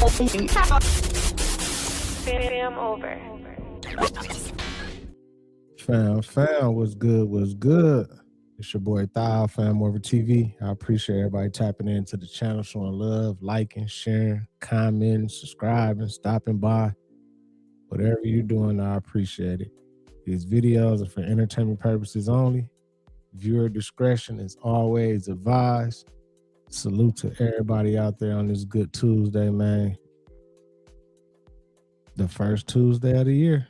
FamOver. Fam, what's good? It's your boy Thao, FamOver TV. I appreciate everybody tapping into the channel, showing love, liking, sharing, commenting, subscribing, stopping by. Whatever you're doing, I appreciate it. These videos are for entertainment purposes only. Viewer discretion is always advised. Salute to everybody out there on this good Tuesday, man. The first Tuesday of the year.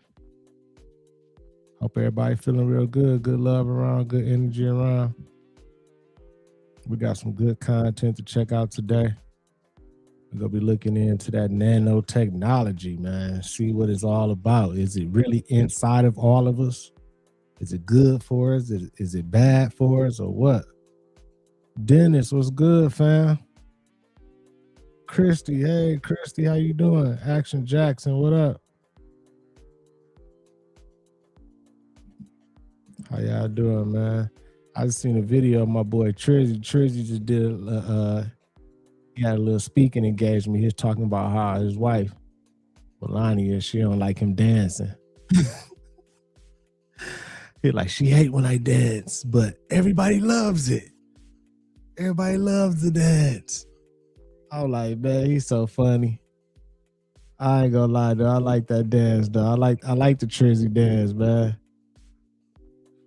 Hope everybody feeling real good. Good love around, good energy around. We got some good content to check out today. We're going to be looking into that nanotechnology, man. See what it's all about. Is it really inside of all of us? Is it good for us? Is it bad for us or what? Dennis, what's good, fam? Christy, hey, Christy, how you doing? Action Jackson, what up? How y'all doing, man? I just seen a video of my boy Trizzy. Trizzy just did he had a little speaking engagement. He was talking about how his wife, Melania, she don't like him dancing. He like, she hate when I dance, but everybody loves it. Everybody loves the dance. I was like, man, he's so funny. I ain't gonna lie, though. I like that dance, though. I like the Trizzy dance, man.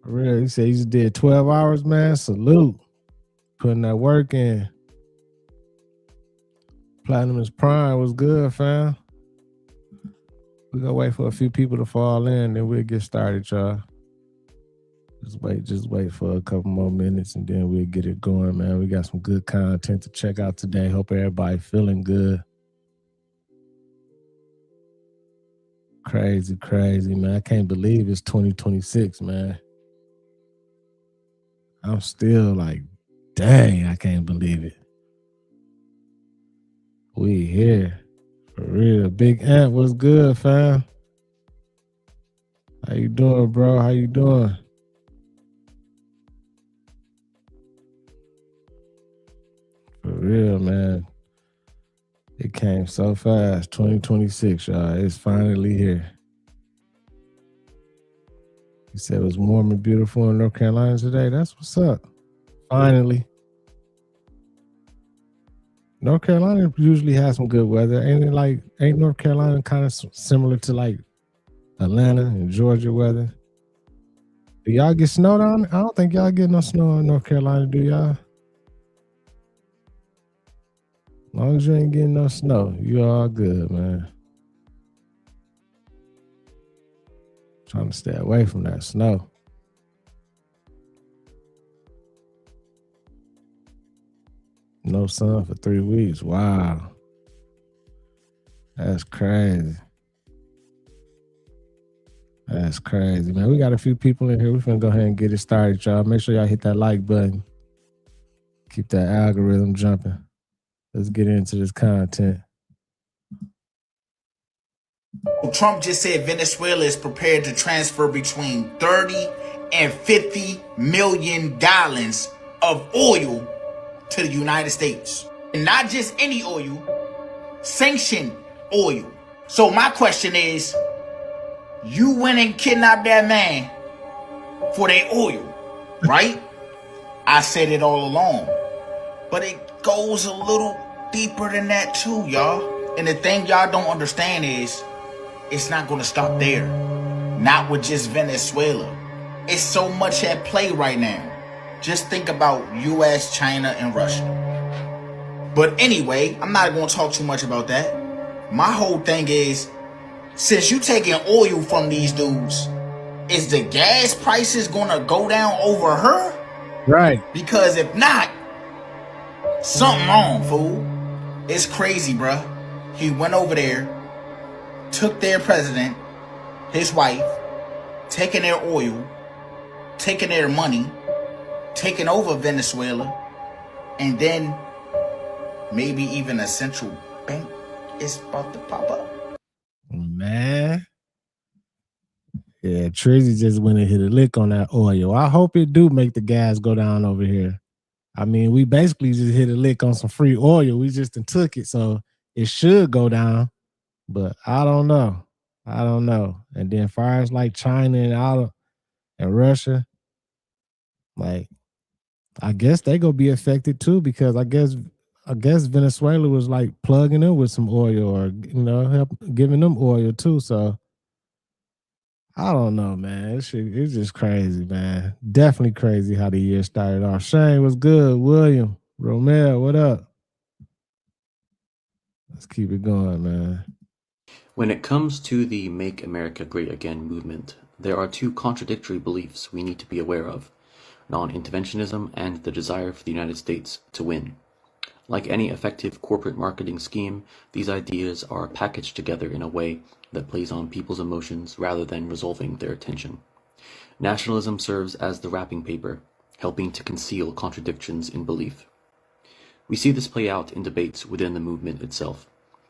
For real, he said he just did 12 hours, man. Salute. Putting that work in. Platinum is Prime was good, fam. We're gonna wait for a few people to fall in, then we'll get started, y'all. Just wait for a couple more minutes and then we'll get it going, man. We got some good content to check out today. Hope everybody feeling good. Crazy, man. I can't believe it's 2026, man. I'm still like, dang, I can't believe it. We here. For real. Big Ant, what's good, fam? How you doing, bro? How you doing? For real, man. It came so fast. 2026, y'all. It's finally here. You said it was warm and beautiful in North Carolina today. That's what's up. Finally. North Carolina usually has some good weather. Ain't North Carolina kind of similar to like Atlanta and Georgia weather? Do y'all get snow down? I don't think y'all get no snow in North Carolina, do y'all? As long as you ain't getting no snow, you all good, man. Trying to stay away from that snow. No sun for 3 weeks. Wow. That's crazy. That's crazy, man. We got a few people in here. We're finna go ahead and get it started, y'all. Make sure y'all hit that like button. Keep that algorithm jumping. Let's get into this content. Trump just said Venezuela is prepared to transfer between 30 and 50 million gallons of oil to the United States. And not just any oil, sanctioned oil. So my question is, you went and kidnapped that man for their oil, right? I said it all along. But it goes a little deeper than that too, y'all. And the thing y'all don't understand is, it's not gonna stop there. Not with just Venezuela. It's so much at play right now. Just think about US, China, and Russia. But anyway, I'm not gonna talk too much about that. My whole thing is, since you taking oil from these dudes, is the gas prices gonna go down over her? Right. Because if not, something wrong, fool. It's crazy, bruh. He went over there, took their president, his wife, taking their oil, taking their money, taking over Venezuela, and then maybe even a central bank is about to pop up. Man. Yeah, Trizzy just went and hit a lick on that oil. I hope it do make the gas go down over here. I mean, we basically just hit a lick on some free oil. We just took it. So it should go down, but I don't know. I don't know. And then far as like China and all and Russia, like I guess they gonna be affected too because I guess Venezuela was like plugging them with some oil or help giving them oil too. So I don't know, man. It's just crazy, man. Definitely crazy how the year started off. Shane was good. William, Romel, what up? Let's keep it going, man. When it comes to the Make America Great Again movement, there are two contradictory beliefs we need to be aware of: non-interventionism and the desire for the United States to win. Like any effective corporate marketing scheme, these ideas are packaged together in a way that plays on people's emotions rather than resolving their attention. Nationalism serves as the wrapping paper, helping to conceal contradictions in belief. We see this play out in debates within the movement itself.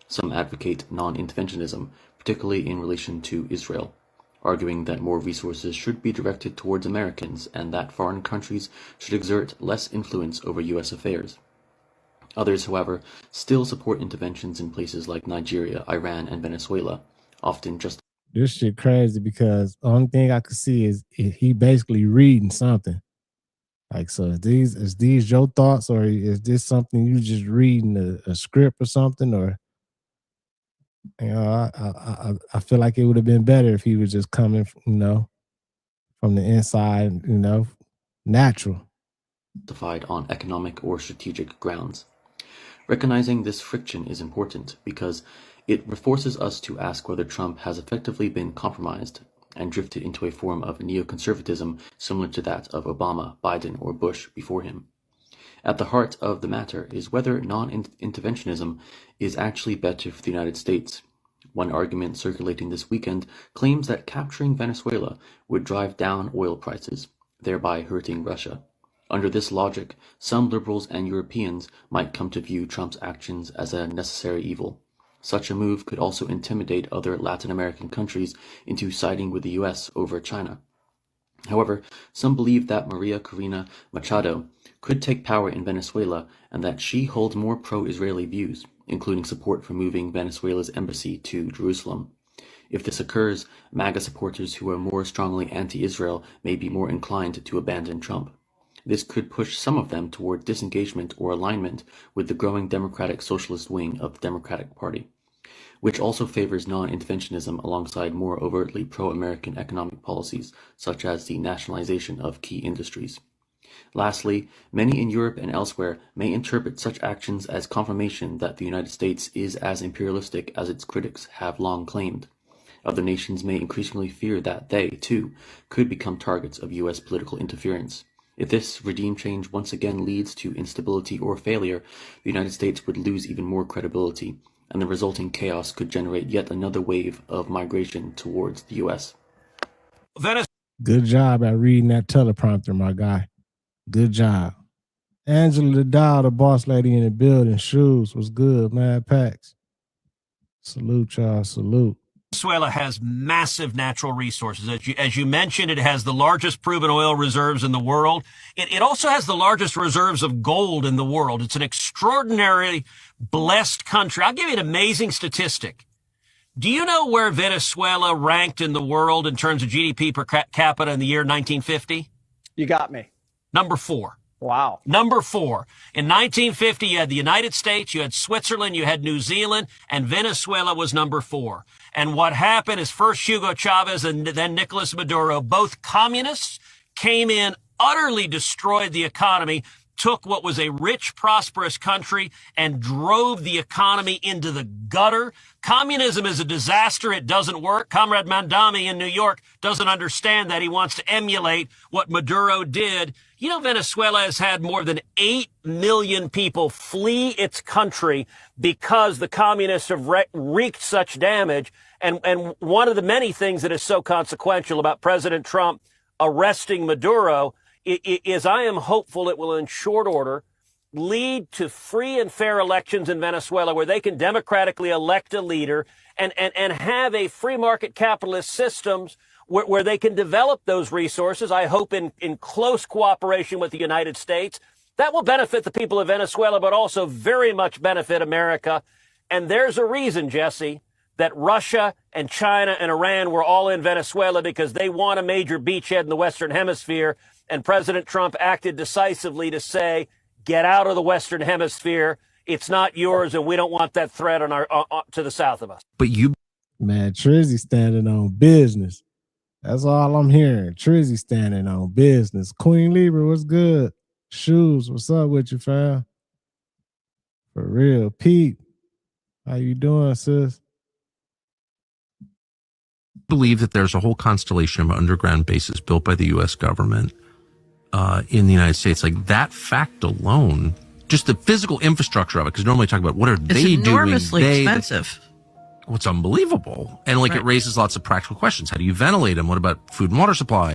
Some advocate non-interventionism, particularly in relation to Israel, arguing that more resources should be directed towards Americans and that foreign countries should exert less influence over U.S. affairs. Others, however, still support interventions in places like Nigeria, Iran, and Venezuela, often just. This shit crazy because the only thing I could see is he basically reading something. Like, so is these your thoughts, or is this something you just reading a script or something? Or I feel like it would have been better if he was just coming, from the inside, natural. Justified on economic or strategic grounds. Recognizing this friction is important because it forces us to ask whether Trump has effectively been compromised and drifted into a form of neoconservatism similar to that of Obama, Biden, or Bush before him. At the heart of the matter is whether non-interventionism is actually better for the United States. One argument circulating this weekend claims that capturing Venezuela would drive down oil prices, thereby hurting Russia. Under this logic, some liberals and Europeans might come to view Trump's actions as a necessary evil. Such a move could also intimidate other Latin American countries into siding with the US over China. However, some believe that Maria Corina Machado could take power in Venezuela and that she holds more pro-Israeli views, including support for moving Venezuela's embassy to Jerusalem. If this occurs, MAGA supporters who are more strongly anti-Israel may be more inclined to abandon Trump. This could push some of them toward disengagement or alignment with the growing Democratic Socialist wing of the Democratic Party, which also favors non-interventionism alongside more overtly pro-American economic policies, such as the nationalization of key industries. Lastly, many in Europe and elsewhere may interpret such actions as confirmation that the United States is as imperialistic as its critics have long claimed. Other nations may increasingly fear that they, too, could become targets of U.S. political interference. If this regime change once again leads to instability or failure, the United States would lose even more credibility, and the resulting chaos could generate yet another wave of migration towards the U.S. Good job at reading that teleprompter, my guy. Good job. Angela the Doll, the boss lady in the building. Shoes was good, man. Packs. Salute, y'all. Salute. Venezuela has massive natural resources. As you mentioned, it has the largest proven oil reserves in the world. It also has the largest reserves of gold in the world. It's an extraordinarily blessed country. I'll give you an amazing statistic. Do you know where Venezuela ranked in the world in terms of GDP per capita in the year 1950? You got me. Number 4. Wow. Number 4. In 1950, you had the United States, you had Switzerland, you had New Zealand, and Venezuela was number 4. And what happened is first Hugo Chavez and then Nicolas Maduro, both communists, came in, utterly destroyed the economy, took what was a rich, prosperous country and drove the economy into the gutter. Communism is a disaster. It doesn't work. Comrade Mandami in New York doesn't understand that. He wants to emulate what Maduro did. You know, Venezuela has had more than 8 million people flee its country because the communists have wreaked such damage. And one of the many things that is so consequential about President Trump arresting Maduro is I am hopeful it will, in short order, lead to free and fair elections in Venezuela where they can democratically elect a leader and have a free market capitalist systems where they can develop those resources, I hope in close cooperation with the United States. That will benefit the people of Venezuela, but also very much benefit America. And there's a reason, Jesse, that Russia and China and Iran were all in Venezuela, because they want a major beachhead in the Western Hemisphere. And President Trump acted decisively to say, get out of the Western Hemisphere. It's not yours, and we don't want that threat on our to the south of us. But you, Man, Trizzy standing on business. That's all I'm hearing. Trizzy standing on business. Queen Libra, what's good? Shoes, what's up with you, fam? For real. Pete, how you doing, sis? believe that there's a whole constellation of underground bases built by the U.S. government in the United States. Like that fact alone, just the physical infrastructure of it, because normally talk about what are they doing? It's enormously expensive. It's unbelievable. And like it raises lots of practical questions. How do you ventilate them? What about food and water supply?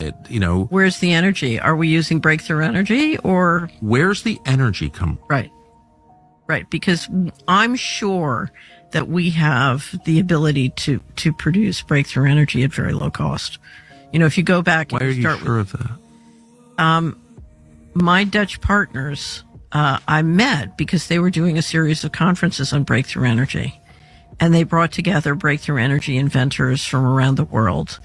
Where's the energy? Are we using breakthrough energy, or where's the energy come? Right. Because I'm sure that we have the ability to produce breakthrough energy at very low cost. If you go back, why are you sure of that? My Dutch partners, I met because they were doing a series of conferences on breakthrough energy. And they brought together breakthrough energy inventors from around the world.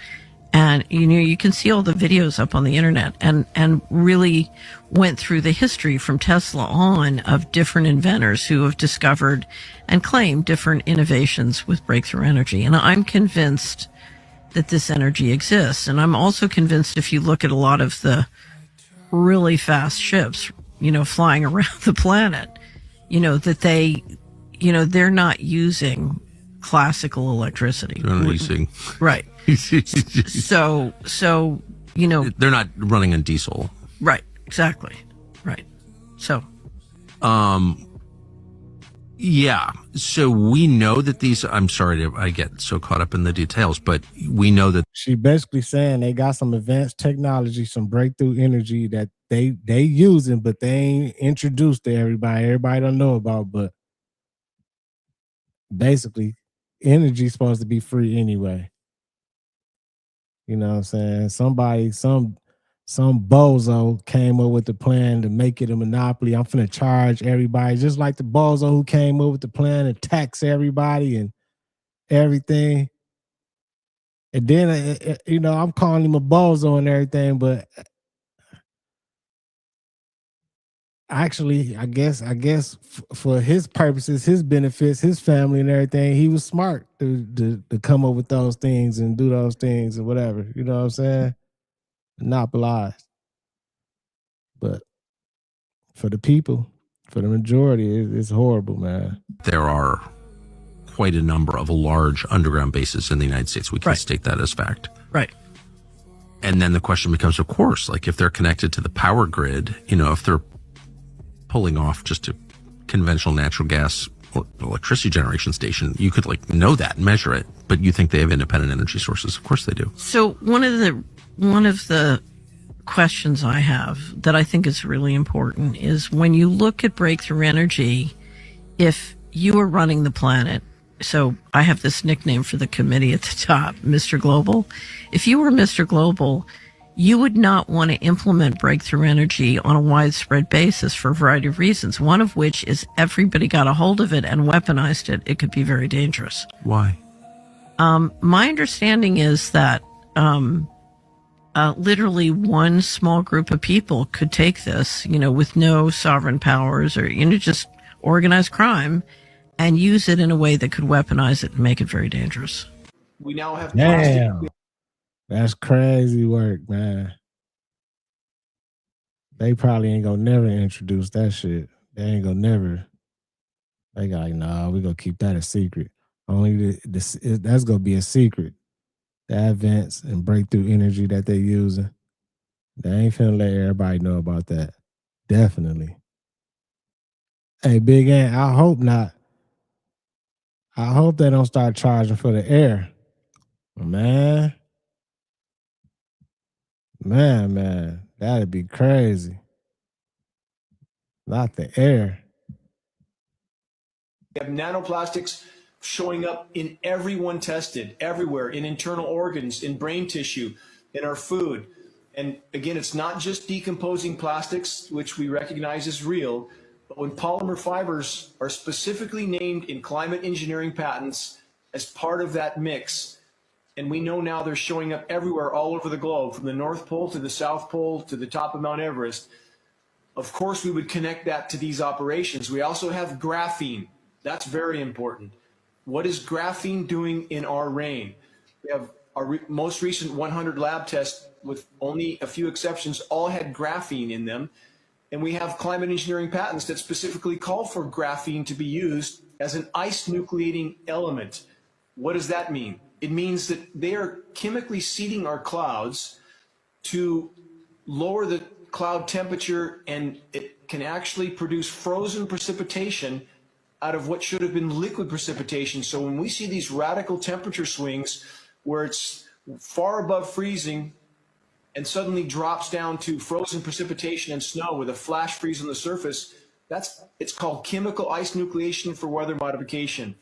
And, you can see all the videos up on the internet and really went through the history from Tesla on of different inventors who have discovered and claimed different innovations with breakthrough energy. And I'm convinced that this energy exists. And I'm also convinced if you look at a lot of the really fast ships, flying around the planet, that they're not using classical electricity. They're not using. Right. So, they're not running on diesel. Right. Exactly. Right. So. Yeah. So we know that these, I'm sorry I get so caught up in the details, but we know that. She basically saying they got some advanced technology, some breakthrough energy that they using, but they ain't introduced to everybody. Everybody don't know about, but basically energy's supposed to be free anyway. You know what I'm saying? Somebody, some bozo came up with the plan to make it a monopoly. I'm finna charge everybody, just like the bozo who came up with the plan to tax everybody and everything. And then, I'm calling him a bozo and everything, but actually, I guess for his purposes, his benefits, his family and everything, he was smart to come up with those things and do those things and whatever. You know what I'm saying? Monopolized. But for the people, for the majority, it's horrible, man. There are quite a number of large underground bases in the United States. We can state that as fact. Right. And then the question becomes, of course, like if they're connected to the power grid, if they're pulling off just a conventional natural gas or electricity generation station, you could know that and measure it, but you think they have independent energy sources. Of course they do. So one of the questions I have that I think is really important is when you look at breakthrough energy, if you are running the planet, so I have this nickname for the committee at the top, Mr. Global. If you were Mr. Global, you would not want to implement breakthrough energy on a widespread basis for a variety of reasons, one of which is everybody got a hold of it and weaponized it. It could be very dangerous. Why? My understanding is that literally one small group of people could take this, with no sovereign powers or, just organized crime and use it in a way that could weaponize it and make it very dangerous. We now have Damn. That's crazy work, man. They probably ain't gonna never introduce that shit. They ain't gonna never. They got nah, we gonna keep that a secret. Only that's gonna be a secret. The advance and breakthrough energy that they using. They ain't finna let everybody know about that. Definitely. Hey, Big Ant, I hope not. I hope they don't start charging for the air. Man, that'd be crazy. Not the air. We have nanoplastics showing up in everyone tested, everywhere, in internal organs, in brain tissue, in our food. And again, it's not just decomposing plastics, which we recognize as real, But when polymer fibers are specifically named in climate engineering patents as part of that mix, and we know now they're showing up everywhere all over the globe, from the North Pole to the South Pole to the top of Mount Everest, of course we would connect that to these operations. We also have graphene. That's very important. What is graphene doing in our rain? We have our most recent 100 lab tests, with only a few exceptions, all had graphene in them. And we have climate engineering patents that specifically call for graphene to be used as an ice nucleating element. What does that mean? It means that they are chemically seeding our clouds to lower the cloud temperature, and it can actually produce frozen precipitation out of what should have been liquid precipitation. So when we see these radical temperature swings where it's far above freezing and suddenly drops down to frozen precipitation and snow with a flash freeze on the surface, it's called chemical ice nucleation for weather modification.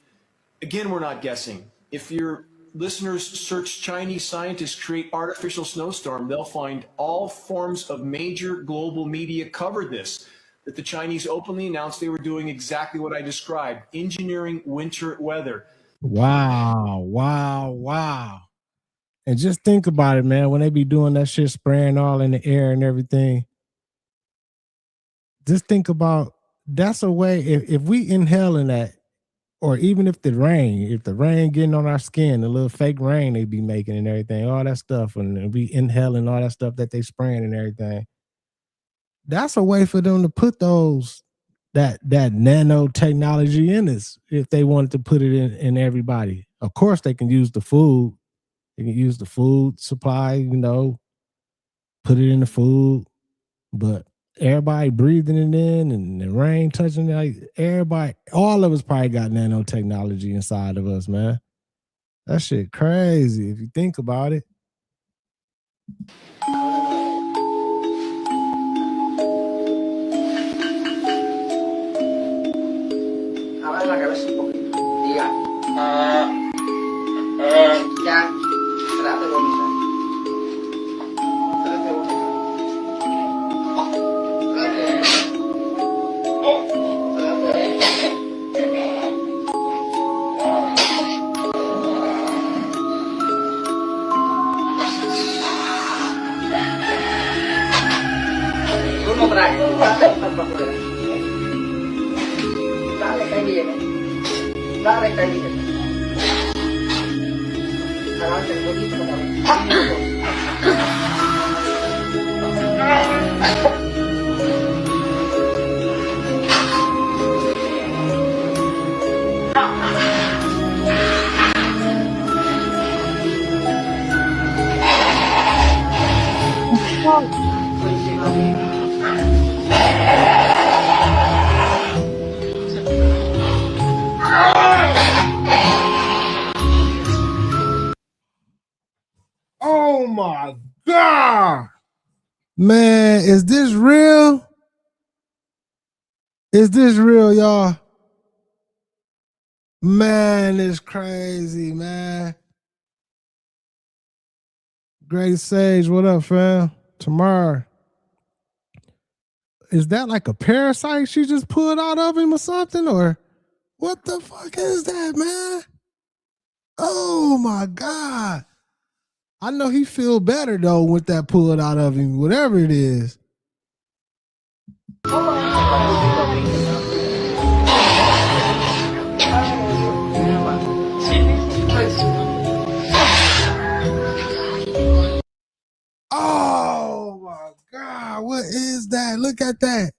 Again, we're not guessing. If your listeners search Chinese scientists create artificial snowstorm, they'll find all forms of major global media covered this, that the Chinese openly announced they were doing exactly what I described, engineering winter weather. Wow, wow, wow. And just think about it, man, when they be doing that shit, spraying all in the air and everything. Just think about, that's a way, if we inhaling that, or even if the rain getting on our skin, the little fake rain they be making and everything, all that stuff, and we inhaling all that stuff that they spraying and everything. That's a way for them to put that nanotechnology in us, if they wanted to put it in everybody. Of course, they can use the food. They can use the food supply, put it in the food. But everybody breathing it in and the rain touching it, like everybody, all of us probably got nanotechnology inside of us, man. That shit crazy if you think about it. Oh my God. Man, is this real? Is this real, y'all? Man, it's crazy, man. Great Sage, what up, fam? Tomorrow. Is that like a parasite she just pulled out of him or something? Or what the fuck is that, man? Oh my God. I know he feel better though with that pulled out of him, whatever it is. Oh my God, what is that? Look at that.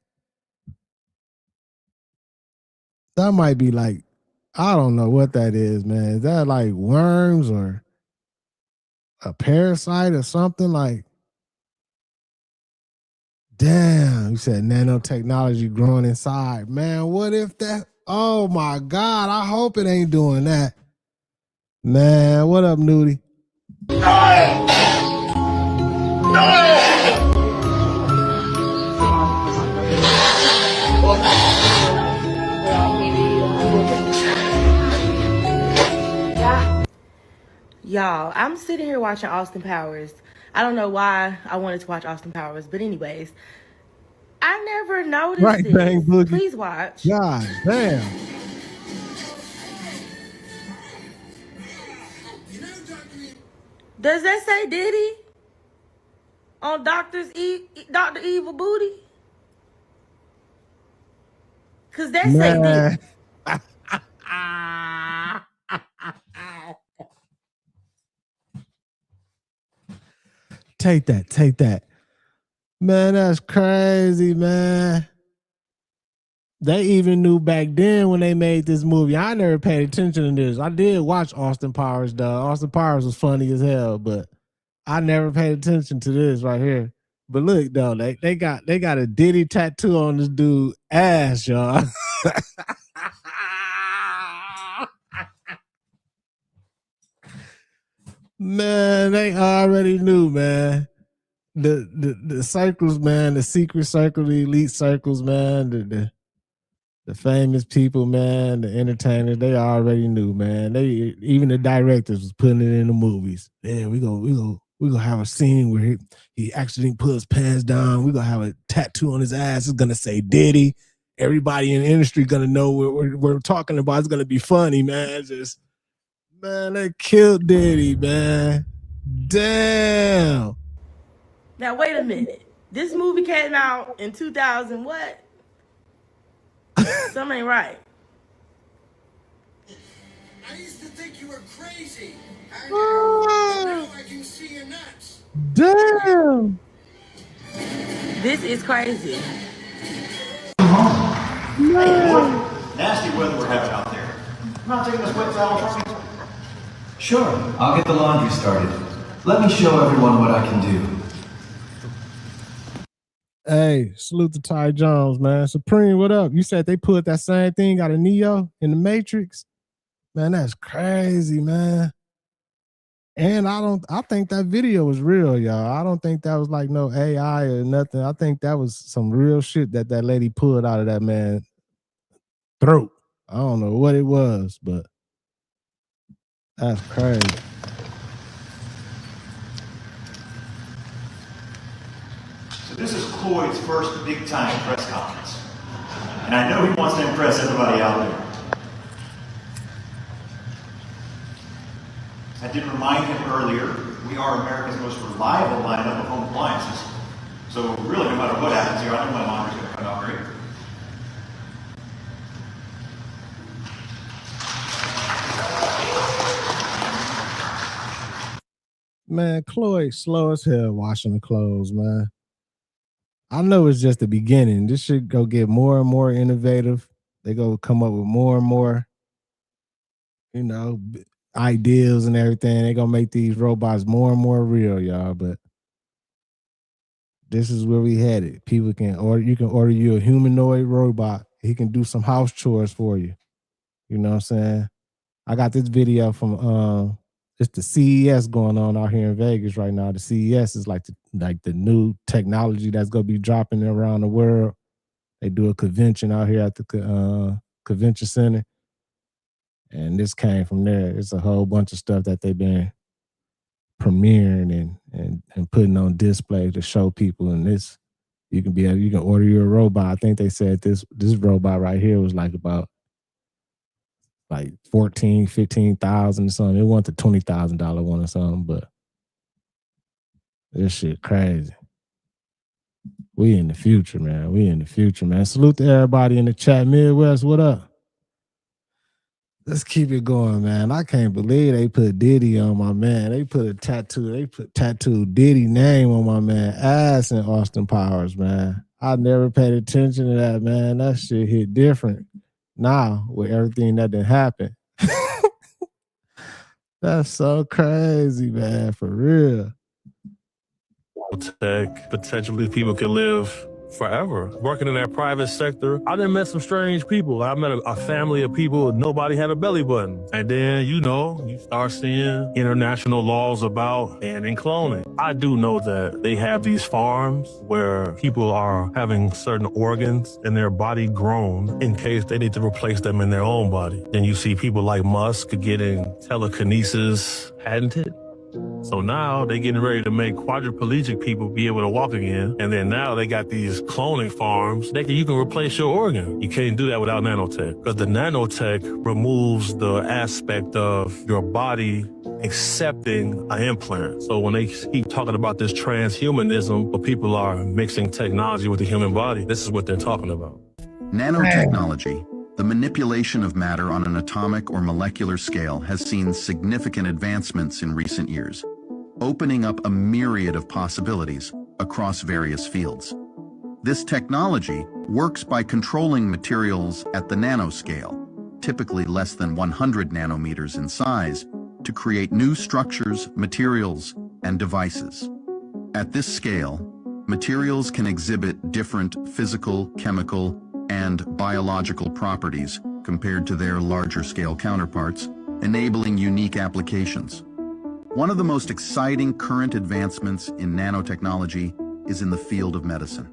That might be like, I don't know what that is, man. Is that like worms or a parasite or something? Like, damn, you said nanotechnology growing inside. Man, what if that? Oh my God, I hope it ain't doing that. Man, what up, Nudie? Y'all, I'm sitting here watching Austin Powers. I don't know why I wanted to watch Austin Powers, but anyways, I never noticed Right, this. Bang Boogie. Please watch. God damn. Does that say Diddy on Dr. Evil Booty? Cause that say Diddy. Take that. Man, that's crazy, man. They even knew back then when they made this movie. I never paid attention to this. I did watch Austin Powers, though. Austin Powers was funny as hell, but I never paid attention to this right here. But look, though, they got a Diddy tattoo on this dude ass, y'all. Man, they already knew, man. The circles, man, the secret circle, the elite circles, man, the famous people, man, the entertainers, they already knew, man. They even the directors was putting it in the movies. Yeah, we gonna have a scene where he actually put his pants down. We're gonna have a tattoo on his ass. It's gonna say Diddy. Everybody in the industry gonna know what we're talking about. It's gonna be funny, man. Just man, they killed Diddy, man. Damn. Now wait a minute. This movie came out in 2000. What? Something ain't right. I used to think you were crazy. Now I can see your nuts. Damn. This is crazy. Hey, what nasty weather we're having out there. I'm not taking this wet towel from me. Sure, I'll get the laundry started. Let me show everyone what I can do. Hey, salute to Ty Jones, man. Supreme, what up? You said they put that same thing out of Neo in the Matrix? Man, that's crazy, man. And I think that video was real, y'all. I don't think that was like no AI or nothing. I think that was some real shit that lady pulled out of that man's throat. I don't know what it was, but that's crazy. So this is Cloyd's first big-time press conference. And I know he wants to impress everybody out there. I did remind him earlier, we are America's most reliable lineup of home appliances. So really, no matter what happens here, I know my laundry's going to come out great. Man, Cloyd slow as hell washing the clothes, man. I know it's just the beginning. This should go get more and more innovative. They go come up with more and more, ideals and everything. They gonna make these robots more and more real, y'all. But this is where we headed. People you can order you a humanoid robot. He can do some house chores for you. You know what I'm saying? I got this video from it's the CES going on out here in Vegas right now. The CES is like the new technology that's gonna be dropping around the world. They do a convention out here at the convention center, and this came from there. It's a whole bunch of stuff that they've been premiering and putting on display to show people. And this, you can order your robot. I think they said this robot right here was like about like 14, 15,000 or something. It wasn't the $20,000 one or something, but this shit crazy. We in the future, man. We in the future, man. Salute to everybody in the chat. Midwest, what up? Let's keep it going, man. I can't believe they put Diddy on my man. They put tattooed Diddy name on my man ass in Austin Powers, man. I never paid attention to that, man. That shit hit different now with everything that didn't happen. That's so crazy, man, for real. Tech, potentially people can live forever. Working in that private sector, I done met some strange people. I met a family of people, nobody had a belly button. And then, you start seeing international laws about banning cloning. I do know that they have these farms where people are having certain organs in their body grown in case they need to replace them in their own body. Then you see people like Musk getting telekinesis patented. So now they're getting ready to make quadriplegic people be able to walk again. And then now they got these cloning farms. You can replace your organ. You can't do that without nanotech. Because the nanotech removes the aspect of your body accepting an implant. So when they keep talking about this transhumanism, where people are mixing technology with the human body, this is what they're talking about. Nanotechnology, the manipulation of matter on an atomic or molecular scale, has seen significant advancements in recent years, opening up a myriad of possibilities across various fields. This technology works by controlling materials at the nanoscale, typically less than 100 nanometers in size, to create new structures, materials, and devices. At this scale, materials can exhibit different physical, chemical, and biological properties compared to their larger-scale counterparts, enabling unique applications. One of the most exciting current advancements in nanotechnology is in the field of medicine.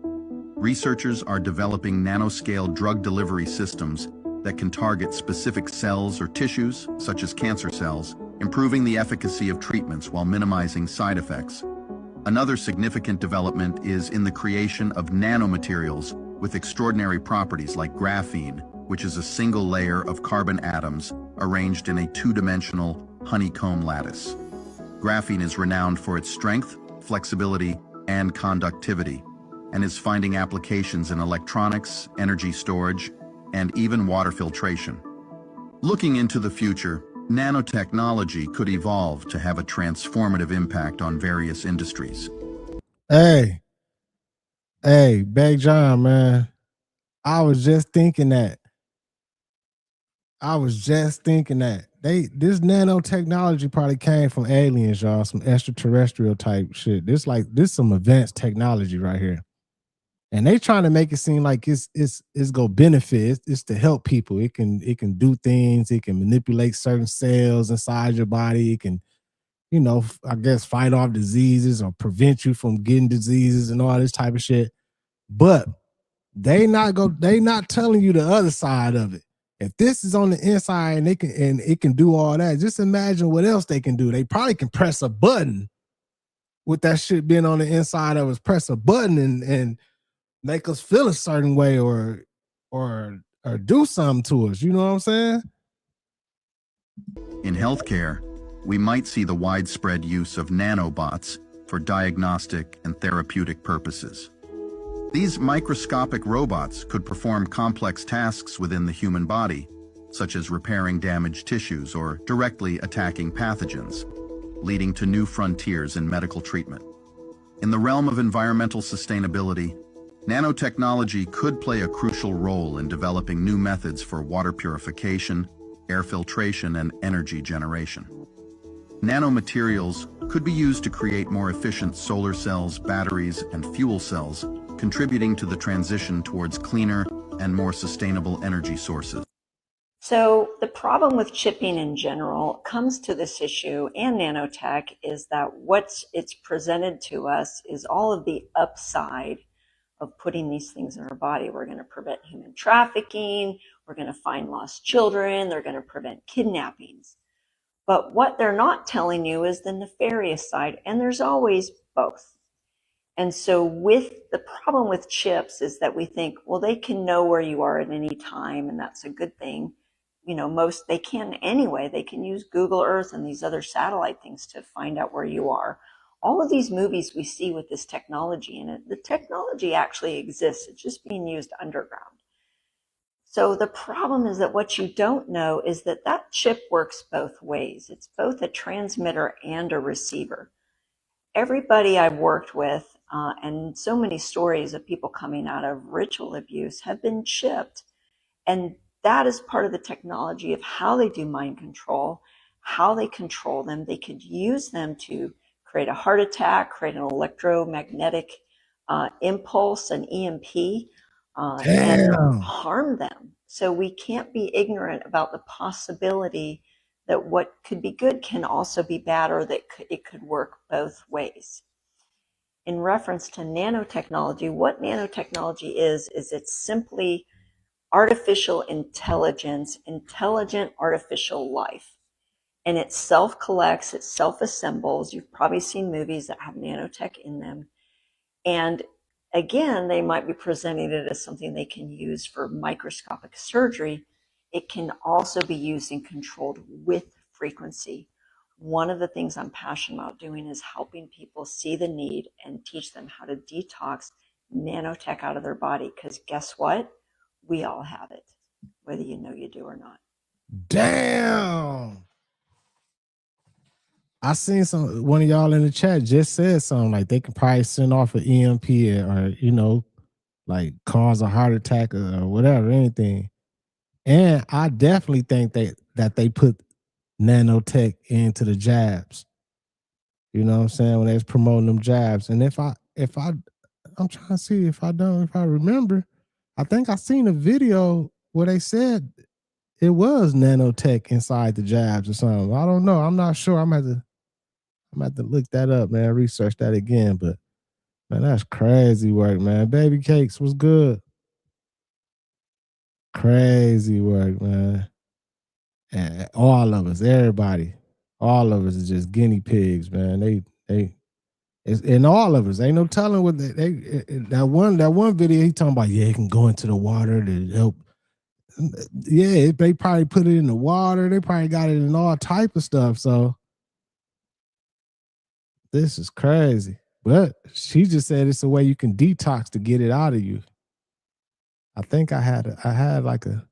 Researchers are developing nanoscale drug delivery systems that can target specific cells or tissues, such as cancer cells, improving the efficacy of treatments while minimizing side effects. Another significant development is in the creation of nanomaterials with extraordinary properties like graphene, which is a single layer of carbon atoms arranged in a two-dimensional honeycomb lattice. Graphene is renowned for its strength, flexibility, and conductivity, and is finding applications in electronics, energy storage, and even water filtration. Looking into the future, nanotechnology could evolve to have a transformative impact on various industries. Hey, Big John, man. I was just thinking that. This nanotechnology probably came from aliens, y'all, some extraterrestrial type shit. This some advanced technology right here. And they trying to make it seem like it's gonna benefit. It's to help people. It can do things. It can manipulate certain cells inside your body. It can, I guess, fight off diseases or prevent you from getting diseases and all this type of shit. But they not telling you the other side of it. If this is on the inside and it can do all that, just imagine what else they can do. They probably can press a button with that shit being on the inside of us. Press a button and make us feel a certain way or do something to us. You know what I'm saying? In healthcare, we might see the widespread use of nanobots for diagnostic and therapeutic purposes. These microscopic robots could perform complex tasks within the human body, such as repairing damaged tissues or directly attacking pathogens, leading to new frontiers in medical treatment. In the realm of environmental sustainability, nanotechnology could play a crucial role in developing new methods for water purification, air filtration, and energy generation. Nanomaterials could be used to create more efficient solar cells, batteries, and fuel cells, contributing to the transition towards cleaner and more sustainable energy sources. So the problem with chipping in general comes to this issue and nanotech is that it's presented to us is all of the upside of putting these things in our body. We're going to prevent human trafficking. We're going to find lost children. They're going to prevent kidnappings. But what they're not telling you is the nefarious side, and there's always both. And so with the problem with chips is that we think, well, they can know where you are at any time, and that's a good thing. They can anyway. They can use Google Earth and these other satellite things to find out where you are. All of these movies we see with this technology in it, the technology actually exists. It's just being used underground. So the problem is that what you don't know is that chip works both ways. It's both a transmitter and a receiver. Everybody I've worked with, and so many stories of people coming out of ritual abuse have been chipped. And that is part of the technology of how they do mind control, how they control them. They could use them to create a heart attack, create an electromagnetic impulse, an EMP, and harm them. So we can't be ignorant about the possibility that what could be good can also be bad, or that it could work both ways. In reference to nanotechnology, what nanotechnology is it's simply artificial intelligence, intelligent artificial life. and it self-collects, it self-assembles. You've probably seen movies that have nanotech in them. And again, they might be presenting it as something they can use for microscopic surgery. It can also be used and controlled with frequency. One of the things I'm passionate about doing is helping people see the need and teach them how to detox nanotech out of their body. Because guess what? We all have it, whether you know you do or not. Damn. I seen one of y'all in the chat just said something like they can probably send off an EMP or, you know, like cause a heart attack or whatever, anything. And I definitely think that they put nanotech into the jabs. You know what I'm saying? When they was promoting them jabs. And I'm trying to see if I remember, I think I seen a video where they said it was nanotech inside the jabs or something. I don't know. I'm not sure. I'm gonna have to look that up, man. Research that again. But man, that's crazy work, man. Baby Cakes was good. Crazy work, man. And all of us, everybody, all of us is just guinea pigs, man. And all of us, ain't no telling what that one video he talking about. Yeah, it can go into the water to help. Yeah, they probably put it in the water. They probably got it in all type of stuff. So this is crazy. But she just said it's a way you can detox to get it out of you. I think I had like a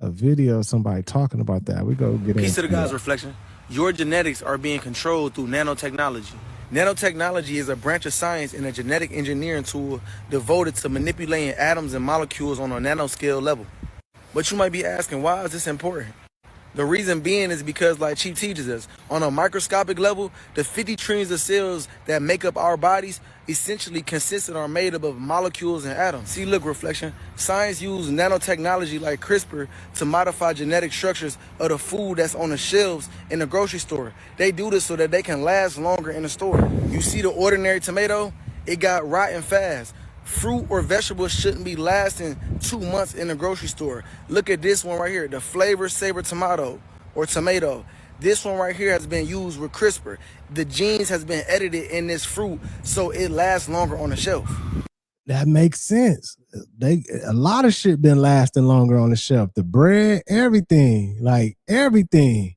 video of somebody talking about that. We go get Peace to the guys, that. Reflection. Your genetics are being controlled through nanotechnology. Nanotechnology is a branch of science and a genetic engineering tool devoted to manipulating atoms and molecules on a nanoscale level. But you might be asking, why is this important? The reason being is because, like Chief teaches us, on a microscopic level, the 50 trillions of cells that make up our bodies essentially consist and are made up of molecules and atoms. See, look, Reflection, science uses nanotechnology like CRISPR to modify genetic structures of the food that's on the shelves in the grocery store. They do this so that they can last longer in the store. You see the ordinary tomato? It got rotten fast. Fruit or vegetables shouldn't be lasting 2 months in the grocery store. Look at this one right here, the Flavor Saver tomato or tomato. This one right here has been used with CRISPR. The genes has been edited in this fruit so it lasts longer on the shelf. That makes sense. A lot of shit been lasting longer on the shelf. The bread, everything, like everything.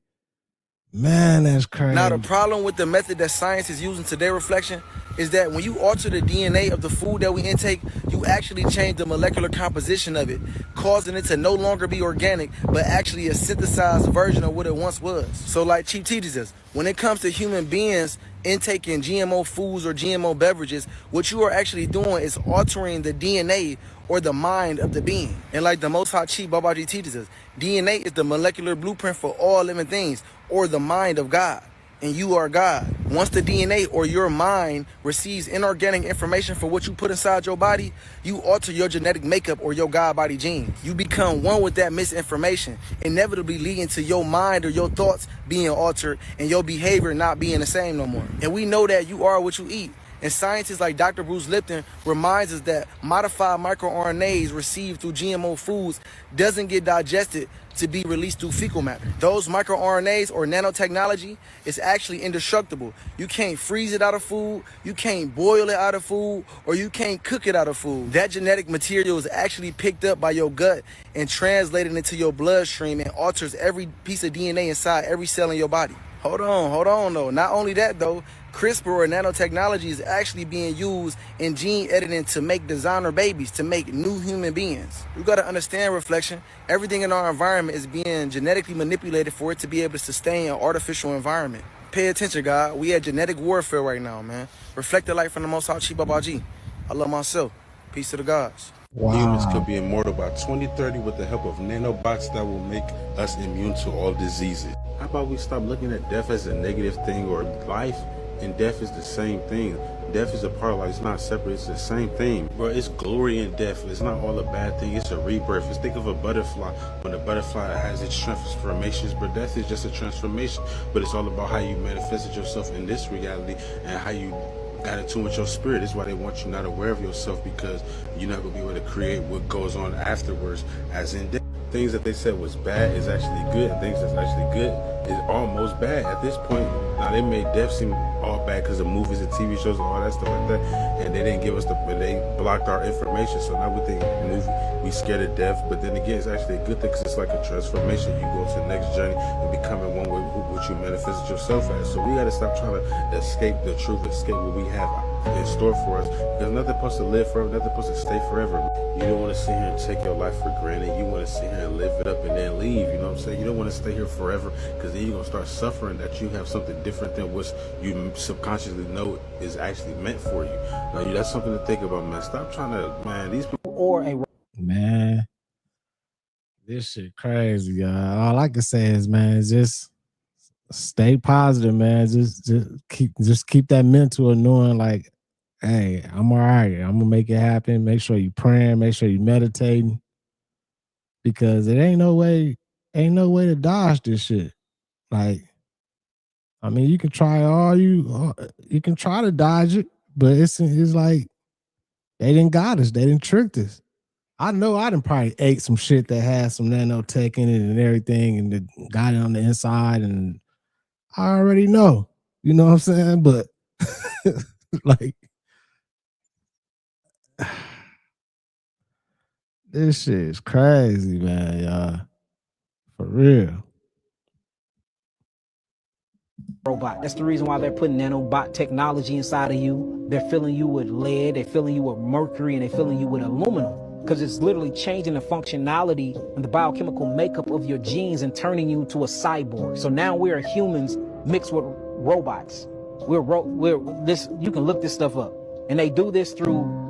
Man, that's crazy. Now, the problem with the method that science is using today, Reflection, is that when you alter the DNA of the food that we intake, you actually change the molecular composition of it, causing it to no longer be organic, but actually a synthesized version of what it once was. So like Chief teaches us, when it comes to human beings intaking GMO foods or GMO beverages, what you are actually doing is altering the DNA or the mind of the being. And like the Most High Chief Babaji teaches us, DNA is the molecular blueprint for all living things, or the mind of God. And you are God. Once the DNA or your mind receives inorganic information for what you put inside your body, you alter your genetic makeup or your God body genes. You become one with that misinformation, inevitably leading to your mind or your thoughts being altered and your behavior not being the same no more. And we know that you are what you eat. And scientists like Dr. Bruce Lipton reminds us that modified microRNAs received through GMO foods doesn't get digested to be released through fecal matter. Those microRNAs or nanotechnology is actually indestructible. You can't freeze it out of food, you can't boil it out of food, or you can't cook it out of food. That genetic material is actually picked up by your gut and translated into your bloodstream and alters every piece of DNA inside every cell in your body. Hold on though. Not only that though, CRISPR or nanotechnology is actually being used in gene editing to make designer babies, to make new human beings. You gotta understand, Reflection, everything in our environment is being genetically manipulated for it to be able to sustain an artificial environment. Pay attention, God. We at genetic warfare right now, man. Reflect the light from the Most High Chi Babaji. I love myself. Peace to the gods. Wow. Humans could be immortal by 2030 with the help of nanobots that will make us immune to all diseases. How about we stop looking at death as a negative thing, or life and death is the same thing. Death is a part of life. It's not separate. It's the same thing. Bro, it's glory in death. It's not all a bad thing. It's a rebirth. Just think of a butterfly. When a butterfly has its transformations, but death is just a transformation. But it's all about how you manifested yourself in this reality and how you got in tune with your spirit. That's why they want you not aware of yourself, because you're not going to be able to create what goes on afterwards, as in death. Things that they said was bad is actually good, and things that's actually good is almost bad at this point. Now they made death seem all bad because of movies and TV shows and all that stuff like that, and they didn't give us they blocked our information. So now we think we scared of death, but then again, it's actually a good thing because it's like a transformation. You go to the next journey and becoming one way what you manifested yourself as. So we got to stop trying to escape the truth, escape what we have in store for us, because nothing supposed to live forever, nothing supposed to stay forever. You don't want to sit here and take your life for granted. You want to sit here and live it up and then leave. You know what I'm saying? You don't want to stay here forever, because then you're gonna start suffering that you have something different than what you subconsciously know is actually meant for you. Now, that's something to think about, man. Stop trying to, man. These people Man, this shit crazy, y'all. All I can say is, man, just stay positive, man. Just keep that mental of knowing, like, hey, I'm all right. I'm gonna make it happen. Make sure you praying. Make sure you meditating, because it ain't no way to dodge this shit. Like, I mean, you can try you can try to dodge it, but it's like they didn't got us. They didn't tricked us. I know I done probably ate some shit that had some nanotech in it and everything, and got it on the inside, and I already know. You know what I'm saying? But like, this shit is crazy, man, y'all. For real. Robot. That's the reason why they're putting nanobot technology inside of you. They're filling you with lead, they're filling you with mercury, and they're filling you with aluminum, because it's literally changing the functionality and the biochemical makeup of your genes and turning you into a cyborg. So now we're humans mixed with robots. You can look this stuff up, and they do this through,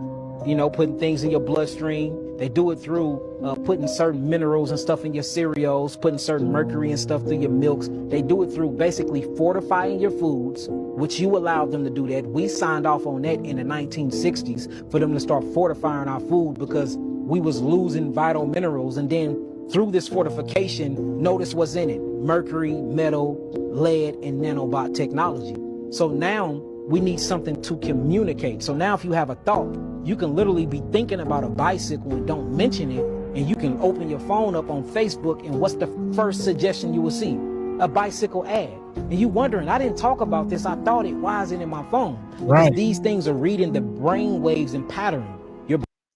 putting things in your bloodstream. They do it through putting certain minerals and stuff in your cereals, putting certain mercury and stuff through your milks. They do it through basically fortifying your foods, which you allowed them to do that. We signed off on that in the 1960s for them to start fortifying our food, because we was losing vital minerals. And then through this fortification, notice what's in it: mercury, metal, lead, and nanobot technology. So now we need something to communicate. So now if you have a thought, you can literally be thinking about a bicycle and don't mention it, and you can open your phone up on Facebook, and what's the first suggestion you will see? A bicycle ad. And you wondering, I didn't talk about this, I thought it, why is it in my phone? Because right. These things are reading the brain waves and pattern.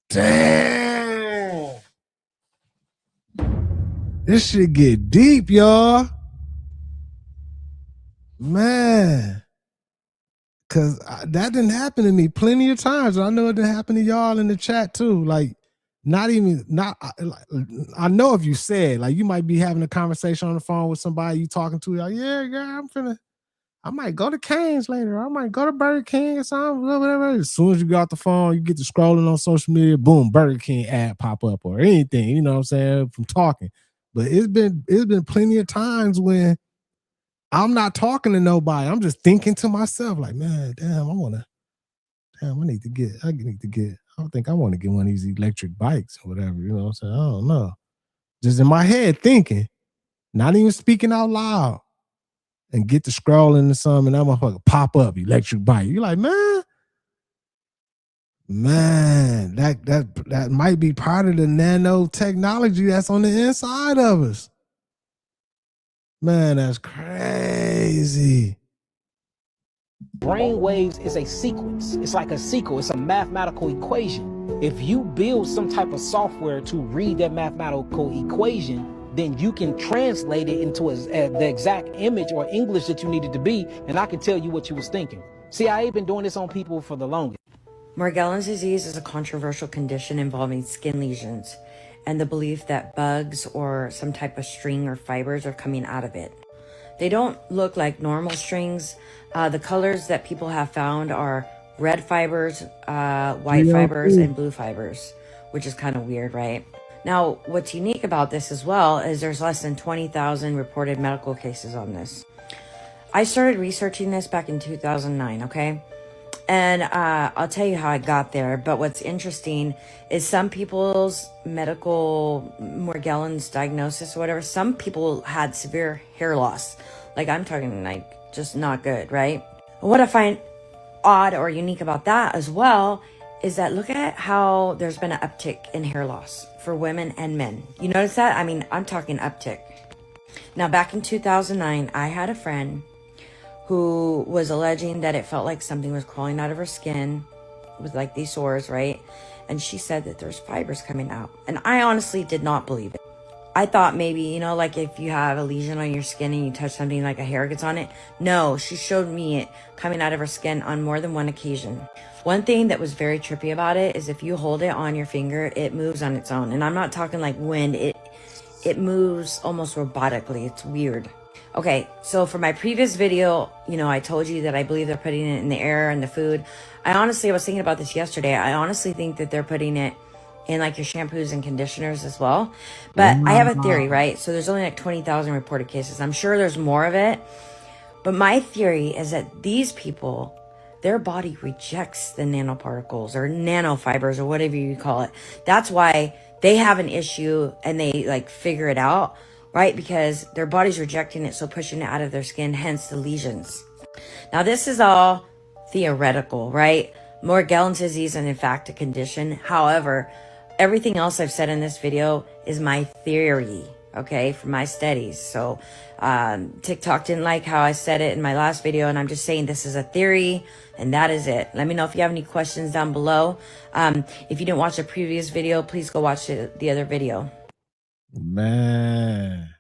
Damn. This shit get deep, y'all. Man. Cause that didn't happen to me plenty of times. I know it didn't happen to y'all in the chat too. Like, I know if you said, like, you might be having a conversation on the phone with somebody you talking to, like, yeah, I might go to Cane's later. I might go to Burger King or something, whatever. As soon as you got the phone, you get to scrolling on social media, boom, Burger King ad pop up or anything, you know what I'm saying, from talking. But it's been plenty of times when I'm not talking to nobody. I'm just thinking to myself, like, man, damn, I need to get, I think I want to get one of these electric bikes or whatever, you know what I'm saying? I don't know. Just in my head thinking, not even speaking out loud, and get to scrolling into something, and that motherfucker pop up, electric bike. You're like, man, that might be part of the nanotechnology that's on the inside of us. Man, that's crazy. Brain waves is a sequence. It's like a sequel. It's a mathematical equation. If you build some type of software to read that mathematical equation, then you can translate it into the exact image or English that you needed to be, and I can tell you what you was thinking. See, I ain't been doing this on people for the longest. Morgellons disease is a controversial condition involving skin lesions and the belief that bugs or some type of string or fibers are coming out of it. They don't look like normal strings. The colors that people have found are red fibers, white fibers, and blue fibers, which is kind of weird, right? Now, what's unique about this as well is there's less than 20,000 reported medical cases on this. I started researching this back in 2009, okay? And I'll tell you how I got there, but what's interesting is some people's medical Morgellons diagnosis or whatever, some people had severe hair loss. Like, I'm talking like just not good, right? What I find odd or unique about that as well is that look at how there's been an uptick in hair loss for women and men. You notice that? I mean, I'm talking uptick. Now, back in 2009, I had a friend who was alleging that it felt like something was crawling out of her skin with like these sores, right? And she said that there's fibers coming out. And I honestly did not believe it. I thought maybe, you know, like if you have a lesion on your skin and you touch something like a hair gets on it. No, she showed me it coming out of her skin on more than one occasion. One thing that was very trippy about it is if you hold it on your finger, it moves on its own. And I'm not talking like wind, it moves almost robotically. It's weird. Okay, so for my previous video, you know, I told you that I believe they're putting it in the air and the food. I was thinking about this yesterday. I honestly think that they're putting it in like your shampoos and conditioners as well. But I have a theory, right? So there's only like 20,000 reported cases. I'm sure there's more of it. But my theory is that these people, their body rejects the nanoparticles or nanofibers or whatever you call it. That's why they have an issue and they like figure it out, right? Because their body's rejecting it, so pushing it out of their skin, hence the lesions. Now, this is all theoretical, right? Morgellons disease is in fact a condition. However, everything else I've said in this video is my theory, okay, from my studies. So TikTok didn't like how I said it in my last video, and I'm just saying this is a theory, and that is it. Let me know if you have any questions down below. If you didn't watch the previous video, please go watch the other video. Man.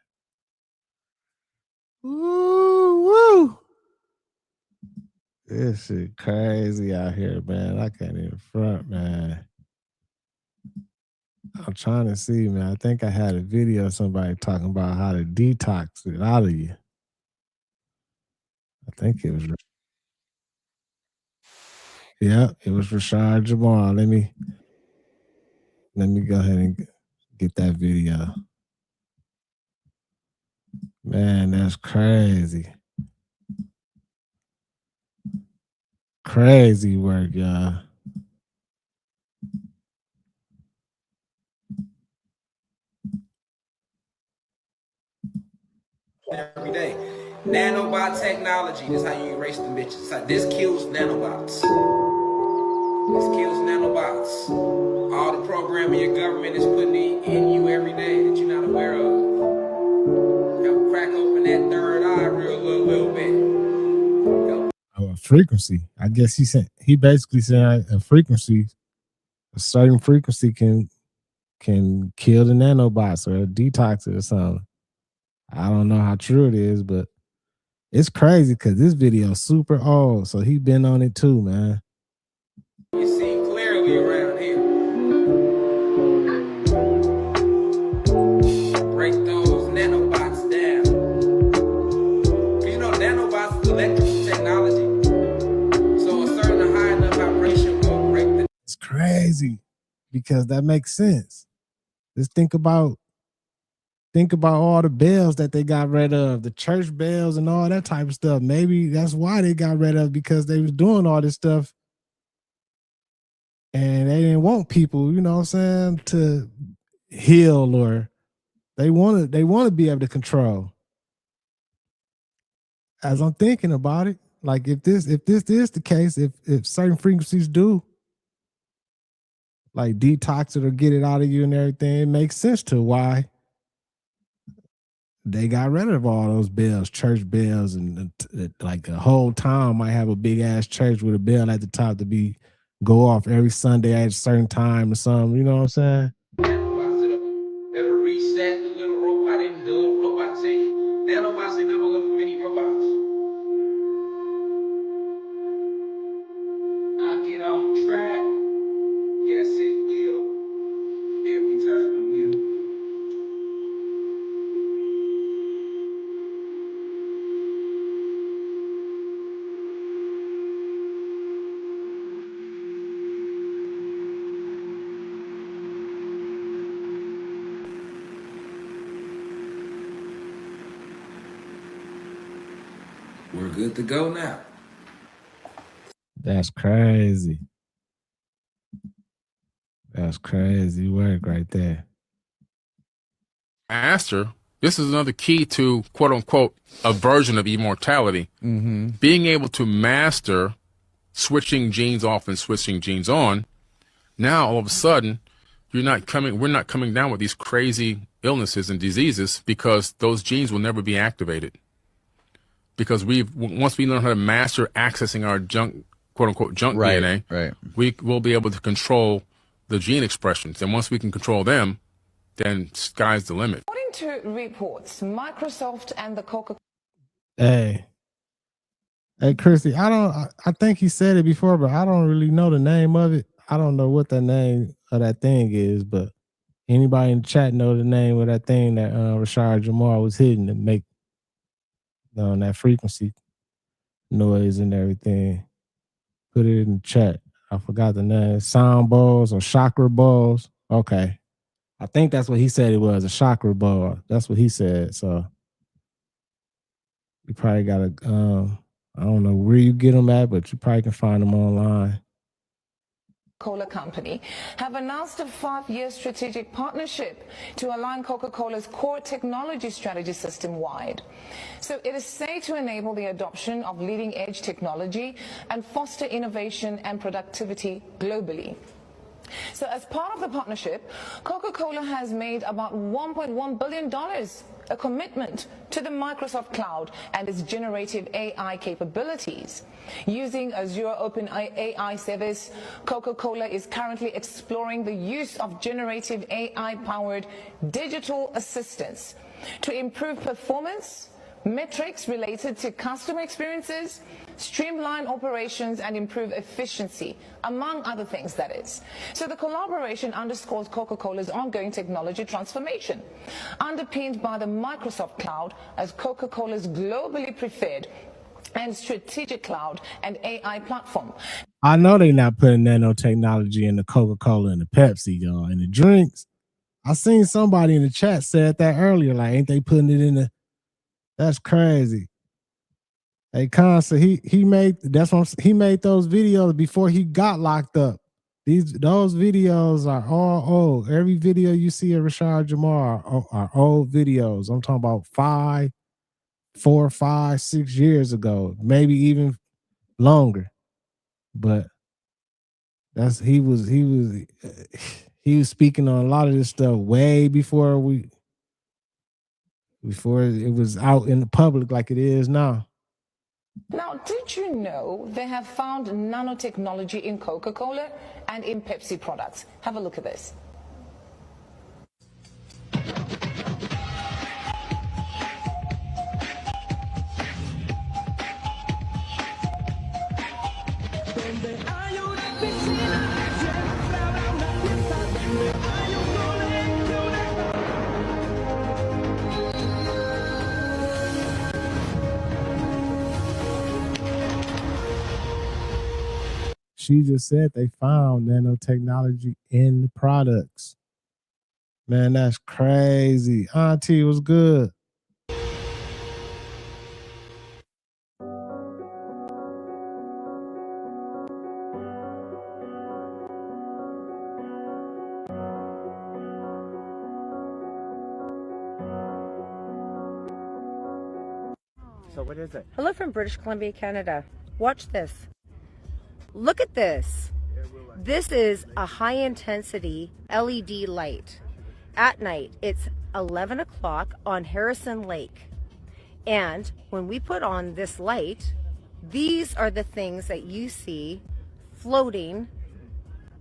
Woo! This shit crazy out here, man. I can't even front, man. I'm trying to see, man. I think I had a video of somebody talking about how to detox it out of you. I think it was. Yeah, it was Rashad Jamal. Let me go ahead and get that video. Man, that's crazy. Crazy work, y'all. Every day. Nanobot technology. This is how you erase them bitches. This kills nanobots. This kills nanobots. All the programming your government is putting in you every day that you're not aware of. Help crack open that third eye real little bit. Oh, a frequency. I guess he basically said a frequency, a certain frequency can kill the nanobots or detox it or something. I don't know how true it is, but it's crazy because this video is super old. So he been on it too, man. You see clearly around here. Break those nanobots down. You know, nanobots is electrical technology. So a certain high enough vibration will break the. It's crazy because that makes sense. Just think about all the bells that they got rid of, the church bells and all that type of stuff. Maybe that's why they got rid of, because they was doing all this stuff and they didn't want people, you know what I'm saying, to heal, or they want to be able to control. As I'm thinking about it, like if this is the case, if certain frequencies do like detox it or get it out of you and everything, it makes sense to why they got rid of all those bells, church bells, and like a whole town might have a big ass church with a bell at the top to go off every Sunday at a certain time or something. You know what I'm saying? Ever reset the little robot in the little robot thing? Nanobots ain't never little mini robots. I get off track. Yes, it will. Every time it will. We're good to go now. That's crazy. That's crazy work right there. Master, this is another key to, quote unquote, a version of immortality. Being able to master switching genes off and switching genes on. Now, all of a sudden, we're not coming down with these crazy illnesses and diseases because those genes will never be activated. Because once we learn how to master accessing our junk, quote unquote, junk DNA, we will be able to control the gene expressions. And once we can control them, then sky's the limit. According to reports, Microsoft and the Coca-Cola. Hey, Chrissy, I think he said it before, but I don't really know the name of it. I don't know what the name of that thing is, but anybody in the chat know the name of that thing that Rashad Jamal was hitting to make that frequency noise and everything. Put it in the chat. I forgot the name. Sound balls or chakra balls. Okay. I think that's what he said it was, a chakra ball. That's what he said. So you probably got to, I don't know where you get them at, but you probably can find them online. Coca-Cola Company have announced a 5-year strategic partnership to align Coca-Cola's core technology strategy system-wide. So it is said to enable the adoption of leading-edge technology and foster innovation and productivity globally. So as part of the partnership, Coca-Cola has made about $1.1 billion, a commitment to the Microsoft cloud and its generative AI capabilities. Using Azure Open AI service, Coca-Cola is currently exploring the use of generative AI-powered digital assistants to improve performance, metrics related to customer experiences, streamline operations, and improve efficiency, among other things, that is. So the collaboration underscores Coca-Cola's ongoing technology transformation, underpinned by the Microsoft cloud as Coca-Cola's globally preferred and strategic cloud and AI platform. I know they're not putting nanotechnology in the Coca-Cola and the Pepsi, y'all, and the drinks. I seen somebody in the chat said that earlier, like, ain't they putting it in the... That's crazy. Hey, Consa, he made he made those videos before he got locked up. Those videos are all old. Every video you see of Rashad Jamal are old videos. I'm talking about 4, 5, 6 years ago, maybe even longer. But he was speaking on a lot of this stuff way before it was out in the public like it is now. Now, did you know they have found nanotechnology in Coca-Cola and in Pepsi products? Have a look at this. She just said they found nanotechnology in the products. Man, that's crazy. Auntie was good. So what is it? Hello from British Columbia, Canada. Watch this. Look at this. This is a high intensity LED light. At night, it's 11 o'clock on Henderson Lake. And when we put on this light, these are the things that you see floating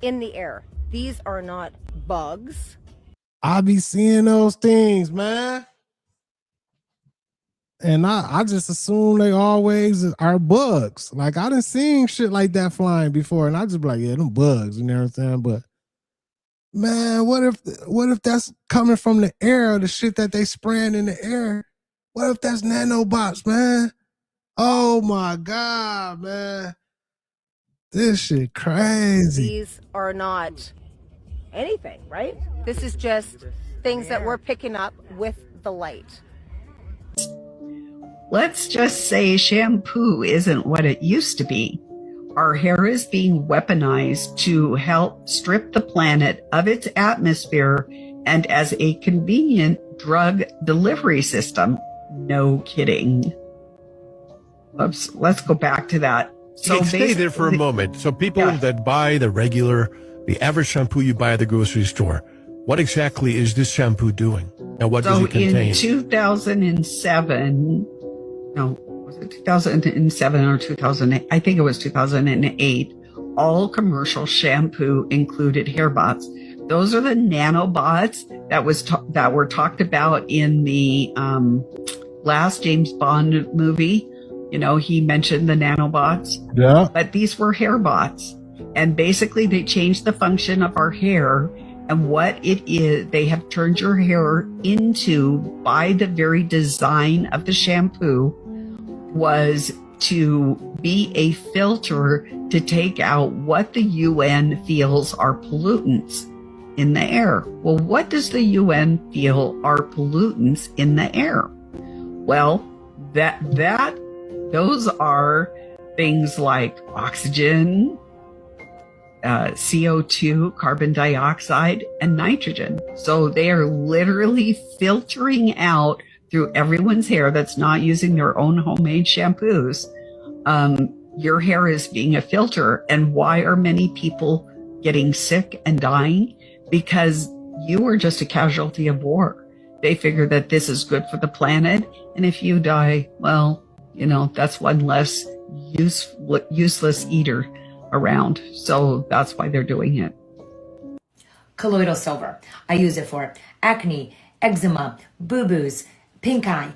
in the air. These are not bugs. I be seeing those things, man. And I just assume they always are bugs. Like, I done seen shit like that flying before, and I just be like, yeah, them bugs, you know what I'm saying? But man, what if that's coming from the air, the shit that they spraying in the air? What if that's nanobots, man? Oh my God, man. This shit crazy. These are not anything, right? This is just things that we're picking up with the light. Let's just say shampoo isn't what it used to be. Our hair is being weaponized to help strip the planet of its atmosphere and as a convenient drug delivery system. No kidding. Oops, let's go back to that. So stay there for a moment. So people that buy the average shampoo you buy at the grocery store, what exactly is this shampoo doing? And what does So it contain? in 2007, no, was it 2007 or 2008? I think it was 2008. All commercial shampoo included hair bots. Those are the nanobots that were talked about in the last James Bond movie. You know, he mentioned the nanobots. Yeah. But these were hair bots. And basically they changed the function of our hair. And what it is, they have turned your hair into, by the very design of the shampoo, was to be a filter to take out what the UN feels are pollutants in the air. Well, what does the UN feel are pollutants in the air? Well, those are things like oxygen, CO2, carbon dioxide, and nitrogen. So they are literally filtering out through everyone's hair that's not using their own homemade shampoos. Your hair is being a filter. And why are many people getting sick and dying? Because you are just a casualty of war. They figure that this is good for the planet. And if you die, well, you know, that's one less useless eater around. So that's why they're doing it. Colloidal silver. I use it for acne, eczema, boo-boos, pink eye.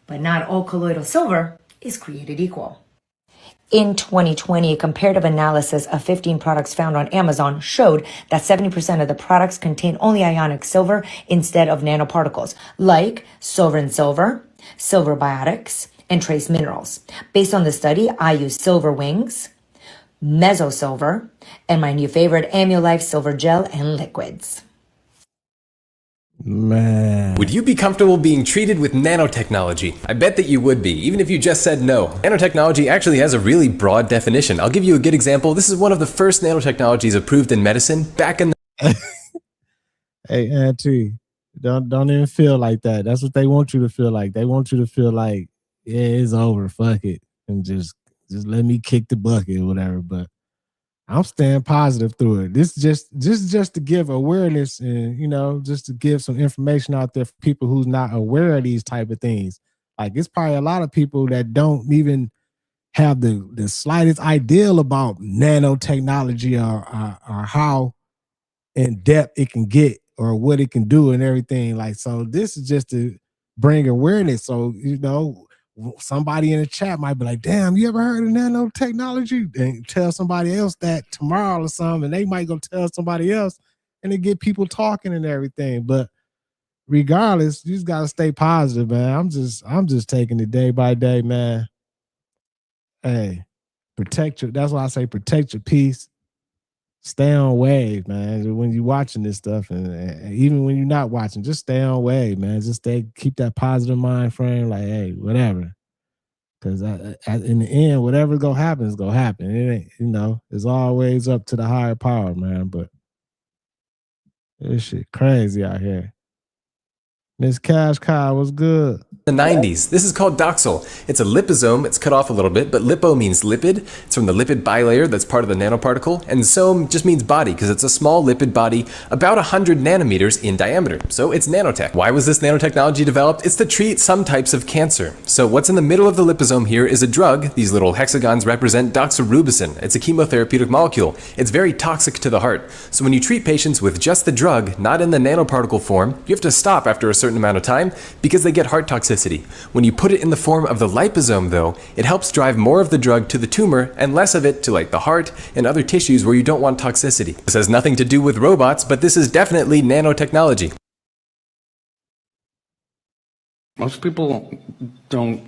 But not all colloidal silver is created equal. In 2020, a comparative analysis of 15 products found on Amazon showed that 70% of the products contain only ionic silver instead of nanoparticles, like Sovereign Silver, Silver Biotics, and trace minerals. Based on the study, I use Silver Wings, Meso Silver, and my new favorite, Amulife Silver Gel and Liquids. Man. Would you be comfortable being treated with nanotechnology? I bet that you would be, even if you just said no. Nanotechnology actually has a really broad definition. I'll give you a good example. This is one of the first nanotechnologies approved in medicine back in the... Hey, Auntie, don't even feel like that. That's what they want you to feel like. They want you to feel like, yeah, it's over, fuck it, and just let me kick the bucket or whatever. But I'm staying positive through it. This just to give awareness and, you know, just to give some information out there for people who's not aware of these type of things. Like, it's probably a lot of people that don't even have the slightest idea about nanotechnology or how in depth it can get or what it can do and everything. Like, so this is just to bring awareness. So, you know, somebody in the chat might be like, damn, you ever heard of nanotechnology? And tell somebody else that tomorrow or something, and they might go tell somebody else, and it get people talking and everything. But regardless, you just gotta stay positive, man. I'm just taking it day by day, man. Hey, that's why I say protect your peace. Stay on wave, man. When you're watching this stuff, and even when you're not watching, just stay on wave, man. Just keep that positive mind frame. Like, hey, whatever. Because in the end, whatever's gonna happen is gonna happen. It ain't, you know, it's always up to the higher power, man. But this shit crazy out here. Miss Cash Cow, what's good? The 90s. This is called Doxil. It's a liposome. It's cut off a little bit, but lipo means lipid. It's from the lipid bilayer that's part of the nanoparticle, and some just means body because it's a small lipid body about 100 nanometers in diameter. So it's nanotech. Why was this nanotechnology developed? It's to treat some types of cancer. So what's in the middle of the liposome here is a drug. These little hexagons represent doxorubicin. It's a chemotherapeutic molecule. It's very toxic to the heart. So when you treat patients with just the drug, not in the nanoparticle form, you have to stop after a certain amount of time because they get heart toxicity. When you put it in the form of the liposome, though, it helps drive more of the drug to the tumor and less of it to like the heart and other tissues where you don't want toxicity. This has nothing to do with robots, but this is definitely nanotechnology. Most people don't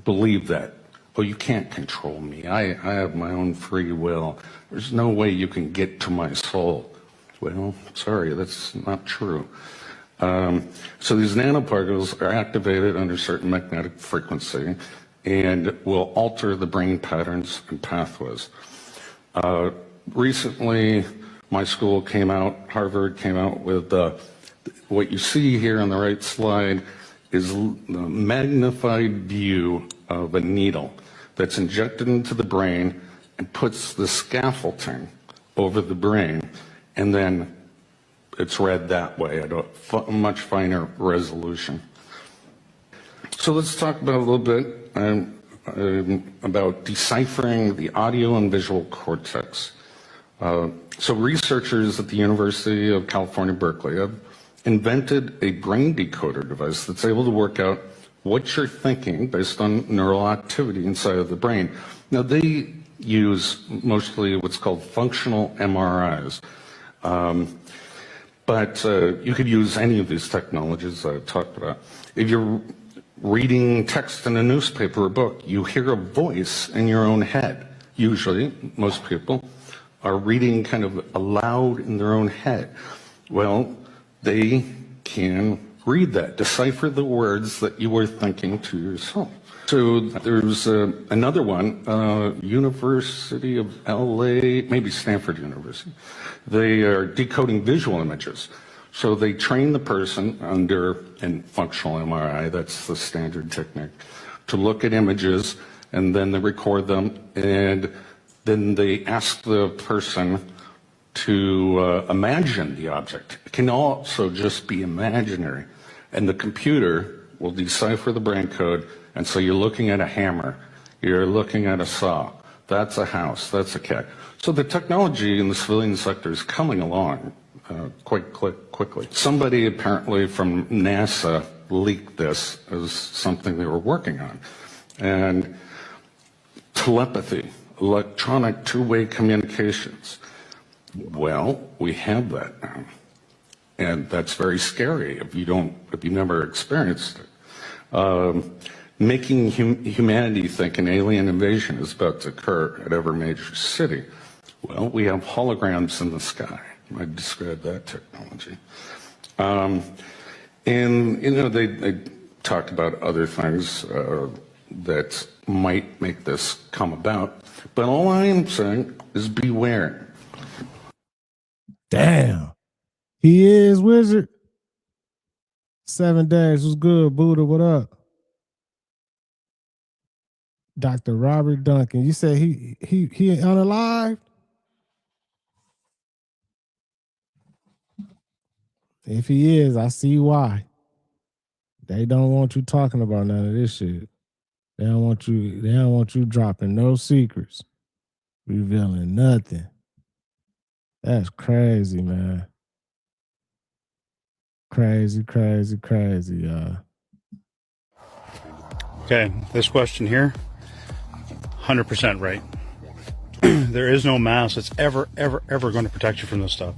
believe that. Oh, you can't control me. I have my own free will. There's no way you can get to my soul. Well, sorry, that's not true. So these nanoparticles are activated under certain magnetic frequency and will alter the brain patterns and pathways. Recently, my school came out, Harvard came out with what you see here on the right slide is the magnified view of a needle that's injected into the brain and puts the scaffolding over the brain and then it's read that way at a much finer resolution. So let's talk about a little bit about deciphering the audio and visual cortex. So researchers at the University of California, Berkeley have invented a brain decoder device that's able to work out what you're thinking based on neural activity inside of the brain. Now, they use mostly what's called functional MRIs. But you could use any of these technologies I talked about. If you're reading text in a newspaper or book, you hear a voice in your own head. Usually, most people are reading kind of aloud in their own head. Well, they can read that, decipher the words that you were thinking to yourself. So there's another one, University of LA, maybe Stanford University. They are decoding visual images. So they train the person under a functional MRI, that's the standard technique, to look at images, and then they record them, and then they ask the person to imagine the object. It can also just be imaginary. And the computer will decipher the brain code, and so you're looking at a hammer, you're looking at a saw, that's a house, that's a cat. So the technology in the civilian sector is coming along quite quickly. Somebody apparently from NASA leaked this as something they were working on. And telepathy, electronic two-way communications. Well, we have that now. And that's very scary if you never experienced it. Making humanity think an alien invasion is about to occur at every major city. Well, we have holograms in the sky. I described that technology. And, they talk about other things that might make this come about. But all I am saying is beware. Damn. He is Wizard. 7 days was good. Buddha, what up? Dr. Robert Duncan. You said he unalive? If he is, I see why. They don't want you talking about none of this shit. They don't want you dropping no secrets, revealing nothing. That's crazy, man. Crazy, y'all. Okay, this question here, 100% right. There is no mask that's ever going to protect you from this stuff.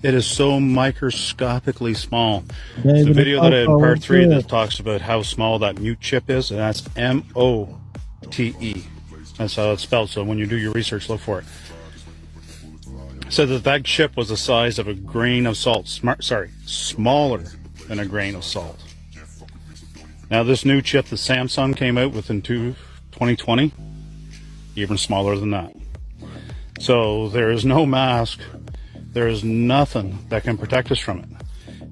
It is so microscopically small. There's a video that I had in part 3 that talks about how small that mute chip is, and that's MOTE. That's how it's spelled, so when you do your research, look for it. It said that chip was the size of a grain of salt. Smaller than a grain of salt. Now this new chip that Samsung came out with in 2020, even smaller than that. So there is no mask. There is nothing that can protect us from it.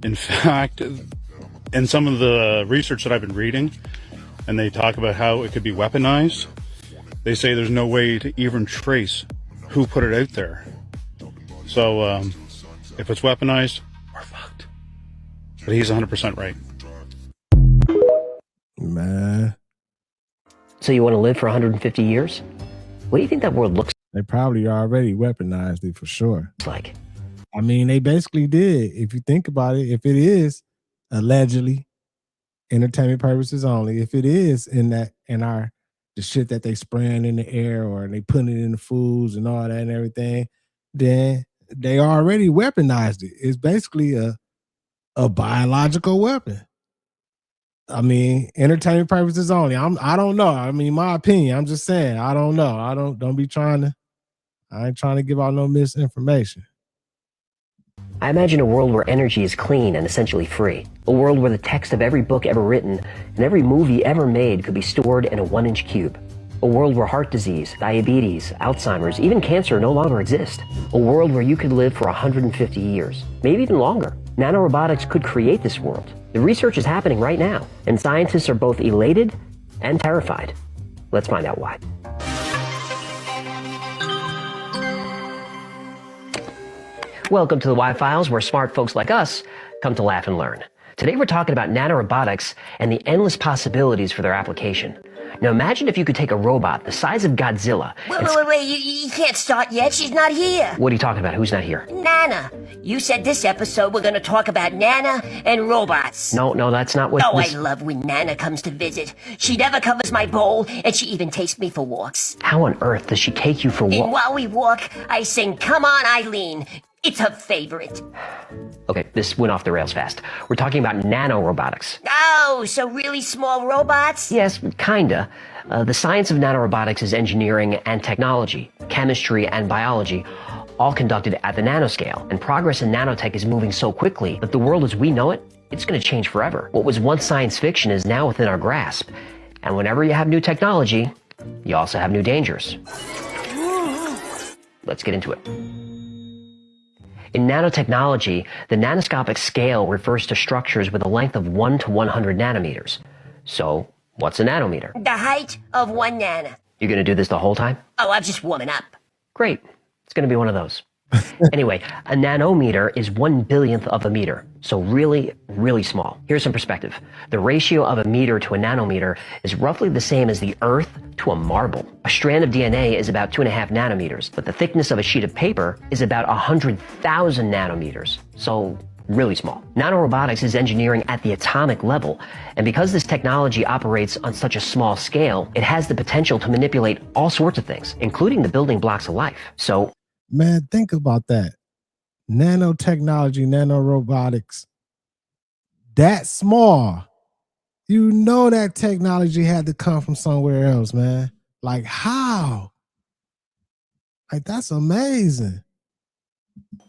In fact, in some of the research that I've been reading, and they talk about how it could be weaponized, they say there's no way to even trace who put it out there. So if it's weaponized, we're fucked. But he's 100% right. Man. So you want to live for 150 years? What do you think that world looks They probably already weaponized it for sure. like? I mean, they basically did. If you think about it, if it is allegedly entertainment purposes only, if it is the shit that they spraying in the air or they putting it in the foods and all that and everything, then they already weaponized it. It's basically a biological weapon. I mean, entertainment purposes only. I don't know. I mean, my opinion. I'm just saying. I don't know. I ain't trying to give out no misinformation. I imagine a world where energy is clean and essentially free. A world where the text of every book ever written and every movie ever made could be stored in a 1-inch cube. A world where heart disease, diabetes, Alzheimer's, even cancer no longer exist. A world where you could live for 150 years, maybe even longer. Nanorobotics could create this world. The research is happening right now, and scientists are both elated and terrified. Let's find out why. Welcome to the Y-Files, where smart folks like us come to laugh and learn. Today we're talking about nanorobotics and the endless possibilities for their application. Now imagine if you could take a robot the size of Godzilla. Wait, you can't start yet. She's not here. What are you talking about? Who's not here? Nana. You said this episode we're going to talk about Nana and robots. No, that's not what I love when Nana comes to visit. She never covers my bowl, and she even takes me for walks. How on earth does she take you for walks? And while we walk, I sing, "Come on, Eileen." It's her favorite. Okay, this went off the rails fast. We're talking about nanorobotics. Oh, so really small robots? Yes, kinda. The science of nanorobotics is engineering and technology, chemistry and biology, all conducted at the nanoscale. And progress in nanotech is moving so quickly that the world as we know it, it's going to change forever. What was once science fiction is now within our grasp. And whenever you have new technology, you also have new dangers. Let's get into it. In nanotechnology, the nanoscopic scale refers to structures with a length of 1 to 100 nanometers. So, what's a nanometer? The height of 1 nana. You're going to do this the whole time? Oh, I'm just warming up. Great. It's going to be one of those. Anyway, a nanometer is 1/1000th of a meter. So really, really small. Here's some perspective. The ratio of a meter to a nanometer is roughly the same as the Earth to a marble. A strand of DNA is about 2.5 nanometers, but the thickness of a sheet of paper is about 100,000 nanometers. So really small. Nanorobotics is engineering at the atomic level, and because this technology operates on such a small scale, it has the potential to manipulate all sorts of things, including the building blocks of life. So, man, think about that. Nanotechnology, nanorobotics, that small. You know that technology had to come from somewhere else, man. Like, how? Like, that's amazing.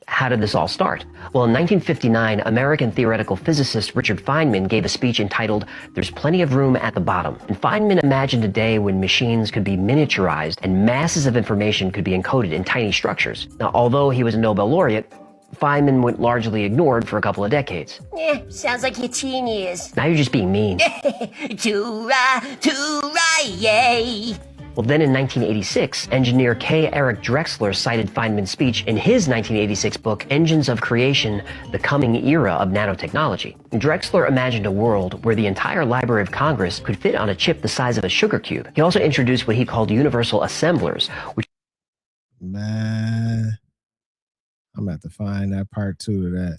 How did this all start? Well, in 1959, American theoretical physicist Richard Feynman gave a speech entitled, "There's Plenty of Room at the Bottom." And Feynman imagined a day when machines could be miniaturized and masses of information could be encoded in tiny structures. Now, although he was a Nobel laureate, Feynman went largely ignored for a couple of decades. Sounds like your teen years. Now you're just being mean. Yay. Well, then in 1986, engineer K. Eric Drexler cited Feynman's speech in his 1986 book, Engines of Creation, The Coming Era of Nanotechnology. Drexler imagined a world where the entire Library of Congress could fit on a chip the size of a sugar cube. He also introduced what he called universal assemblers, which... Man, I'm going to have to find that part 2 of that.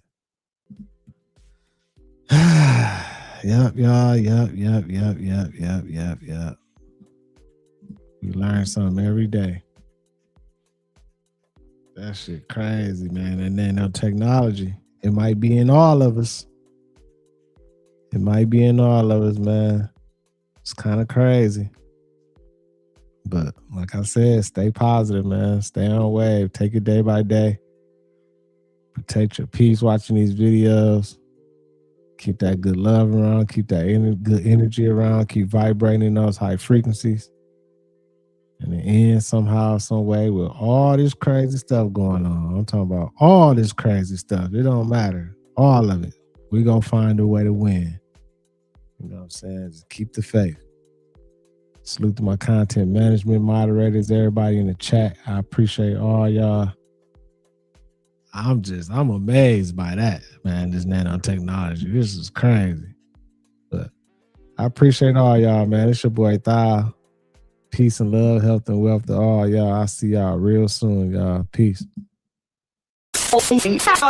Yep, y'all. Yep. You learn something every day. That shit crazy, man. And nanotechnology, it might be in all of us. It might be in all of us, man. It's kind of crazy. But like I said, stay positive, man. Stay on wave. Take it day by day. Protect your peace watching these videos. Keep that good love around. Keep that good energy around. Keep vibrating those high frequencies. And it ends somehow, some way with all this crazy stuff going on. I'm talking about all this crazy stuff. It don't matter. All of it. We're going to find a way to win. You know what I'm saying? Just keep the faith. Salute to my content management moderators, everybody in the chat. I appreciate all y'all. I'm amazed by that, man, this nanotechnology. This is crazy. But I appreciate all y'all, man. It's your boy Thal. Peace and love, health and wealth to all y'all. I'll see y'all real soon, y'all. Peace. FamOver.